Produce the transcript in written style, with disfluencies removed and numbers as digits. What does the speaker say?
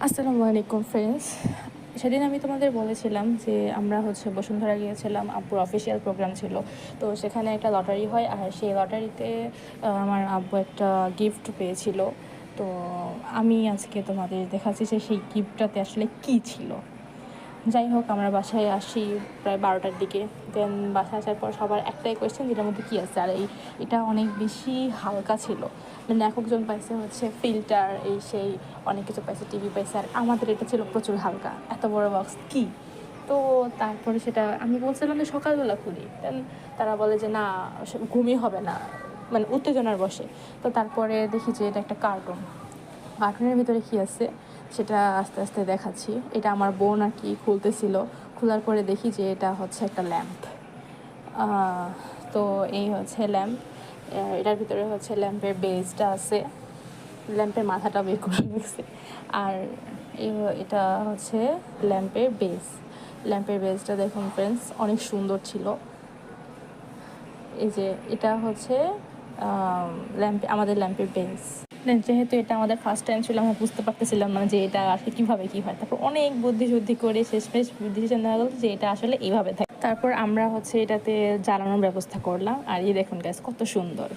আসসালামু আলাইকুম ফ্রেন্ডস। সেদিন আমি তোমাদের বলেছিলাম যে আমরা বসুন্ধরা গিয়েছিলাম, আব্বুর অফিসিয়াল প্রোগ্রাম ছিল। তো সেখানে একটা লটারি হয়, আর সেই লটারিতে আমার আব্বু একটা গিফট পেয়েছিল। তো আমি আজকে তোমাদের দেখাচ্ছি যে সেই গিফটটাতে আসলে কী ছিল। যাই হোক, আমরা বাসায় আসি প্রায় 12টার দিকে। দেন বাসায় আসার পর সবার একটাই কোয়েশ্চেন, যেটার মধ্যে কী আছে। আর এটা অনেক বেশি হালকা ছিল, মানে একজন পাইছে ফিল্টার, এই সেই অনেক কিছু পাইছে, টিভি পাইছে, আর আমাদের এটা ছিল প্রচুর হালকা। এত বড় বক্স কী! তো তারপরে সেটা আমি বলছিলাম যে সকালবেলা খুলি। দেন তারা বলে যে না, ঘুমই হবে না, মানে উত্তেজনার বসে। তো তারপরে দেখি যে এটা একটা কার্টুনের ভিতরে কী আছে সেটা আস্তে আস্তে দেখাচ্ছি। এটা আমার বোন আর কি খুলতেছিল। খোলার পরে দেখি যে এটা একটা ল্যাম্প। তো এই ল্যাম্প। এটার ভিতরে ল্যাম্পের বেসটা আছে, ল্যাম্পের মাথাটা বের করে গেছে। আর এটা ল্যাম্পের বেসটা দেখুন ফ্রেন্ডস, অনেক সুন্দর ছিল। এই যে এটা আমাদের ল্যাম্পের বেস। যেহেতু এটা আমাদের ফার্স্ট টাইম ছিল, আমরা বুঝতে পারতেছিলাম না যে এটা আসলে কীভাবে কী হয়। তারপর অনেক বুদ্ধি করে শেষমেশ ডিসিশন নেওয়া গেল যে এটা আসলে এইভাবে থাকে। তারপর আমরা এটাতে জ্বালানোর ব্যবস্থা করলাম, আর এই দেখুন গ্যাস কত সুন্দর।